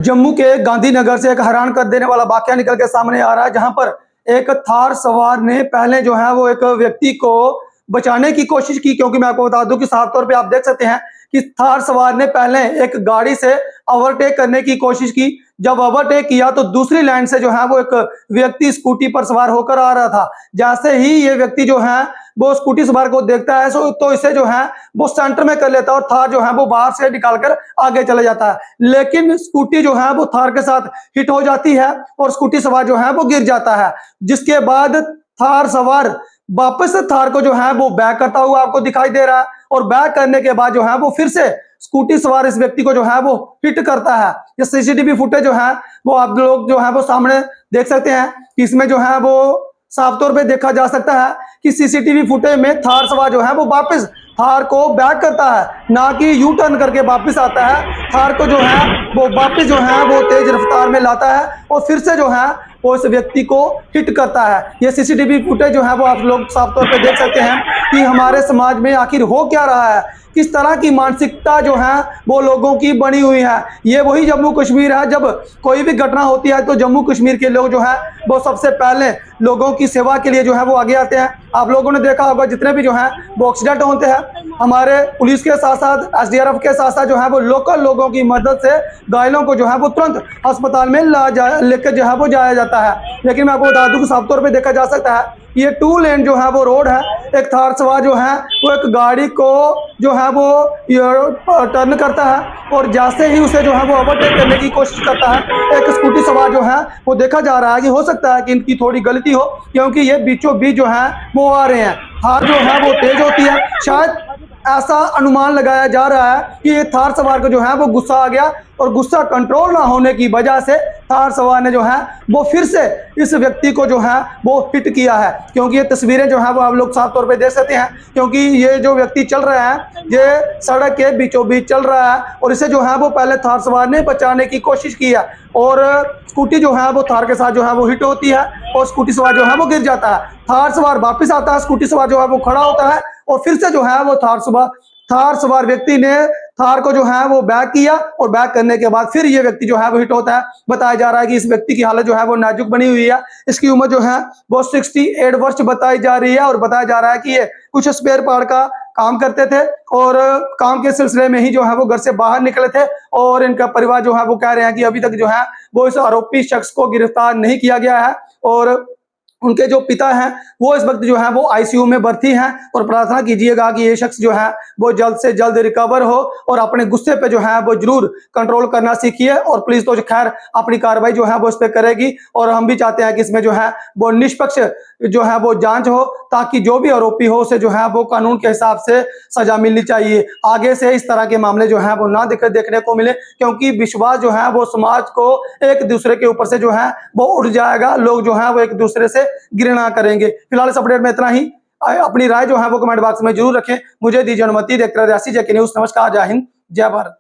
जम्मू के गांधीनगर से एक हैरान कर देने वाला वाकया निकल के सामने आ रहा है, जहां पर एक थार सवार ने पहले जो है वो एक व्यक्ति को बचाने की कोशिश की। क्योंकि मैं आपको बता दूं कि साफ तौर पे आप देख सकते हैं कि थार सवार ने पहले एक गाड़ी से ओवरटेक करने की कोशिश की। जब ओवरटेक किया तो दूसरी लाइन से जो है वो एक व्यक्ति स्कूटी पर सवार होकर आ रहा था। जैसे ही ये व्यक्ति जो है वो स्कूटी सवार को देखता है तो इसे जो है वो सेंटर में कर लेता है और थार जो है वो बाहर से निकालकर आगे चले जाता है। लेकिन स्कूटी जो है वो थार के साथ हिट हो जाती है और स्कूटी सवार जो है वो गिर जाता है, जिसके बाद थार सवार वापस से थार को जो है वो बैक करता हुआ आपको दिखाई दे रहा है और बैक करने के बाद जो है वो फिर से स्कूटी सवार इस व्यक्ति को जो है वो हिट करता है। ये सीसीटीवी फुटेज जो है वो आप लोग जो है वो सामने देख सकते हैं कि इसमें जो है वो साफ तौर पे देखा जा सकता है कि सीसीटीवी फुटेज में थार सवार जो है वो वापस थार को बैक करता है, ना कि यू टर्न करके वापस आता है। थार को जो है वो वापस जो है वो तेज रफ्तार में लाता है और फिर से जो है वो इस व्यक्ति को हिट करता है। ये सीसीटीवी फुटेज जो है वो आप लोग साफ तौर पे देख सकते हैं कि हमारे समाज में आखिर हो क्या रहा है, किस तरह की मानसिकता जो है वो लोगों की बनी हुई है। ये वही जम्मू कश्मीर है, जब कोई भी घटना होती है तो जम्मू कश्मीर के लोग जो है वो सबसे पहले लोगों की सेवा के लिए जो है वो आगे आते हैं। आप लोगों ने देखा होगा जितने भी जो है वो एक्सीडेंट होते हैं, हमारे पुलिस के साथ साथ एसडीआरएफ के साथ साथ जो है वो लोकल लोगों की मदद से घायलों को जो है वो तुरंत अस्पताल में लेकर जो है वो जाया जाता है। लेकिन मैं आपको बता दूं कि साफ तौर पे देखा जा सकता है ये 2 लेन जो है वो रोड है। एक थार सवार जो है वो एक गाड़ी को जो है वो टर्न करता है और जैसे ही उसे जो है वो ओवरटेक करने की कोशिश करता है, एक स्कूटी सवार जो है वो देखा जा रहा है कि हो सकता है कि इनकी थोड़ी गलती हो, क्योंकि ये बीचों बीच जो है वो आ रहे हैं। थार जो है वो तेज होती है, शायद ऐसा अनुमान लगाया जा रहा है कि ये थार सवार को जो है वो गुस्सा आ गया और गुस्सा कंट्रोल ना होने की वजह से थार सवार ने जो है वो फिर से इस व्यक्ति को जो है वो हिट किया है। क्योंकि ये तस्वीरें जो है वो आप लोग साफ तौर पे देख सकते हैं, क्योंकि ये जो व्यक्ति चल रहा है ये सड़क के बीचों बीच चल रहा है और इसे जो है वो पहले थार सवार ने बचाने की कोशिश की है और स्कूटी जो है वो थार के साथ जो है वो हिट होती है और स्कूटी सवार जो है वो गिर जाता है। थार सवार वापस आता है, स्कूटी सवार जो है वो खड़ा होता है और फिर से जो है वो थार सवार व्यक्ति ने थार को जो है वो बैक किया और बैक करने के बाद फिर ये व्यक्ति जो है वो हिट होता है। बताया जा रहा है कि इस व्यक्ति की हालत जो है वो नाजुक बनी हुई है। इसकी उम्र जो है वो 68 वर्ष बताई जा रही है और बताया जा रहा है कि ये कुछ स्पेयर पार्ट का काम करते थे और काम के सिलसिले में ही जो है वो घर से बाहर निकले थे और इनका परिवार जो है वो कह रहे हैं कि अभी तक जो है वो इस आरोपी शख्स को गिरफ्तार नहीं किया गया है और उनके जो पिता हैं वो इस वक्त जो है वो आईसीयू में भर्ती हैं और प्रार्थना कीजिएगा कि ये शख्स जो है वो जल्द से जल्द रिकवर हो और अपने गुस्से पे जो है वो जरूर कंट्रोल करना सीखिए। और पुलिस तो खैर अपनी कार्रवाई जो है वो इस पे करेगी और हम भी चाहते हैं कि इसमें जो है वो निष्पक्ष जो है वो जांच हो, ताकि जो भी आरोपी हो उसे जो है वो कानून के हिसाब से सजा मिलनी चाहिए। आगे से इस तरह के मामले जो है वो ना देखने को मिले, क्योंकि विश्वास जो है वो समाज को एक दूसरे के ऊपर से जो है वो उठ जाएगा। लोग जो है वो एक दूसरे से घृणा करेंगे। फिलहाल इस अपडेट में इतना ही। अपनी राय जो है वो कमेंट बॉक्स में जरूर रखें। मुझे दीजिए अनुमति। देखते रहिए रियासी जेके न्यूज़। नमस्कार, जय हिंद, जय भारत।